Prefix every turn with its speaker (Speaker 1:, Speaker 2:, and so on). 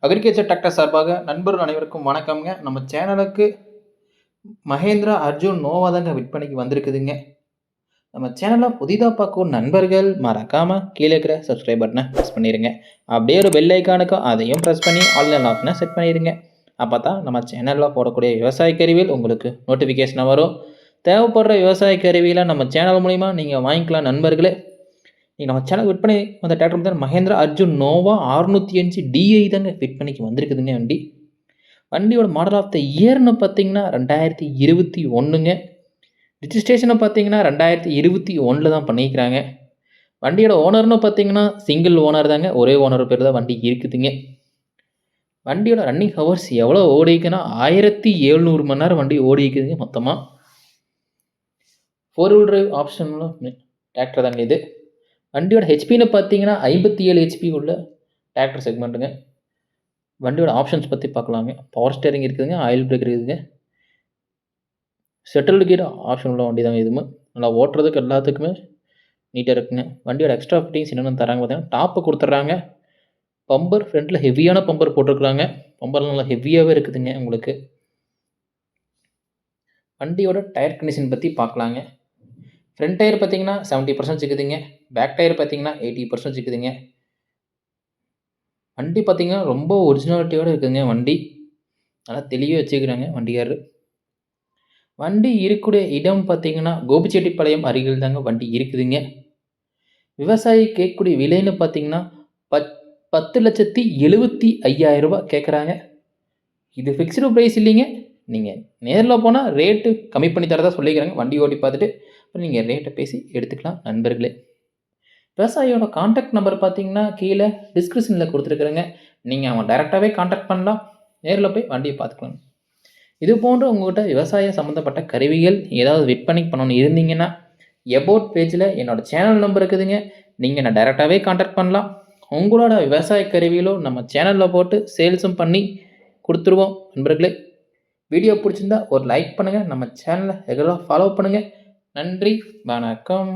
Speaker 1: Agriculture tractor சார்பாக நண்பர்கள் அனைவருக்கும் வணக்கம்ங்க. நம்ம சேனலுக்கு மஹேந்திரா அர்ஜுன் நோவா தாங்க விற்பனைக்கு வந்திருக்குதுங்க. நம்ம சேனலை புதிதாக பார்க்கும் நண்பர்கள் மறக்காம கீழே இருக்கிற சப்ஸ்கிரைப் பட்டனை ப்ரெஸ் பண்ணிடுங்க. அப்படியே ஒரு பெல் ஐக்கானுக்கும் அதையும் ப்ரெஸ் பண்ணி ஆன்லைன் ஆப்ஷனை செட் பண்ணிடுங்க. அப்போ தான் நம்ம சேனலில் போடக்கூடிய விவசாய கருவியில் உங்களுக்கு நோட்டிஃபிகேஷன் வரும். தேவைப்படுற விவசாய கருவியில் நம்ம சேனல் மூலிமா நீங்கள் வாங்கிக்கலாம் நண்பர்களே. நம்ம சேனல் விற்பனை வந்த டிராக்டர் பார்த்தீங்கன்னா மஹேந்திரா அர்ஜுன் நோவா 605 டிஐ தாங்க விற்பனைக்கு வந்திருக்குதுங்க வண்டி. வண்டியோட மாடல் ஆஃப் த இயர்னு பார்த்தீங்கன்னா 2021ங்க. ரிஜிஸ்ட்ரேஷனை பார்த்தீங்கன்னா 2021 தான் பண்ணிக்கிறாங்க. வண்டியோட ஓனர்னு பார்த்தீங்கன்னா சிங்கிள் ஓனர் தாங்க, ஒரே ஓனர் பேர் தான் வண்டி இருக்குதுங்க. வண்டியோட ரன்னிங் ஹவர்ஸ் எவ்வளோ ஓடிக்குன்னா 1700 மணி நேரம் வண்டி ஓடி இருக்குதுங்க மொத்தமாக. 4 வீல் டிரைவ் ஆப்ஷனில் டிராக்டர் தாங்க இது. வண்டியோட ஹெச்பின்னு பார்த்தீங்கன்னா 57 ஹெச்பி உள்ள டிராக்டர் செக்மெண்ட்டுங்க. வண்டியோட ஆப்ஷன்ஸ் பற்றி பார்க்கலாங்க. பவர் ஸ்டேரிங் இருக்குதுங்க, ஆயில் பிரேக் இருக்குதுங்க, செட்டில்டு கியர் ஆப்ஷன் உள்ள வண்டி தாங்க. இதுவுமே நல்லா ஓட்டுறதுக்கு எல்லாத்துக்குமே நீட்டாக இருக்குங்க. வண்டியோட எக்ஸ்ட்ரா ஃபிட்டிங்ஸ் என்னென்னு தராங்க பார்த்தீங்கன்னா டாப்பு கொடுத்துட்றாங்க. பம்பர் ஃப்ரண்ட்டில் ஹெவியான பம்பர் போட்டிருக்குறாங்க. பம்பர் நல்லா ஹெவியாகவே இருக்குதுங்க உங்களுக்கு. வண்டியோட டயர் கண்டிஷன் பற்றி பார்க்கலாங்க. ஃப்ரண்ட் டயர் பார்த்தீங்கன்னா 70% இருக்குதுங்க. பேக் டயர் பார்த்தீங்கன்னா 80% இருக்குதுங்க. வண்டி பார்த்தீங்கன்னா ரொம்ப ஒரிஜினாலிட்டியோடு இருக்குதுங்க வண்டி. நல்லா தெளிவாக வச்சுக்கிறாங்க வண்டியார். வண்டி இருக்கக்கூடிய இடம் பார்த்தீங்கன்னா கோபிச்செட்டிப்பாளையம் அருகில் தாங்க வண்டி இருக்குதுங்க. விவசாயி கேட்கக்கூடிய விலைன்னு பார்த்தீங்கன்னா 10,75,000 ரூபா கேட்குறாங்க. இது ஃபிக்ஸ்டு ப்ரைஸ் இல்லைங்க. நீங்கள் நேரில் போனால் ரேட்டு கம்மி பண்ணி தரதா சொல்லிக்கிறாங்க. வண்டி ஓட்டி பார்த்துட்டு அப்புறம் நீங்கள் ரேட்டை பேசி எடுத்துக்கலாம் நண்பர்களே. விவசாயியோட கான்டாக்ட் நம்பர் பார்த்தீங்கன்னா கீழே டிஸ்கிரிப்ஷனில் கொடுத்துருக்குறேங்க. நீங்கள் அவன் டைரெக்டாகவே கான்டாக்ட் பண்ணலாம். நேரில் போய் வண்டியை பார்த்துக்கலாம். இது போன்று உங்கள்கிட்ட விவசாயம் சம்மந்தப்பட்ட கருவிகள் ஏதாவது விற்பனைக்கு பண்ணணும்னு இருந்தீங்கன்னா எபோட் பேஜில் என்னோடய சேனல் நம்பர் இருக்குதுங்க. நீங்கள் நான் டைரெக்டாகவே கான்டாக்ட் பண்ணலாம். உங்களோட விவசாய கருவியிலும் நம்ம சேனலில் போட்டு சேல்ஸும் பண்ணி கொடுத்துருவோம் நண்பர்களே. வீடியோ பிடிச்சிருந்தா ஒரு லைக் பண்ணுங்கள். நம்ம சேனலை ரெகுலராக ஃபாலோ பண்ணுங்கள். நன்றி, வணக்கம்.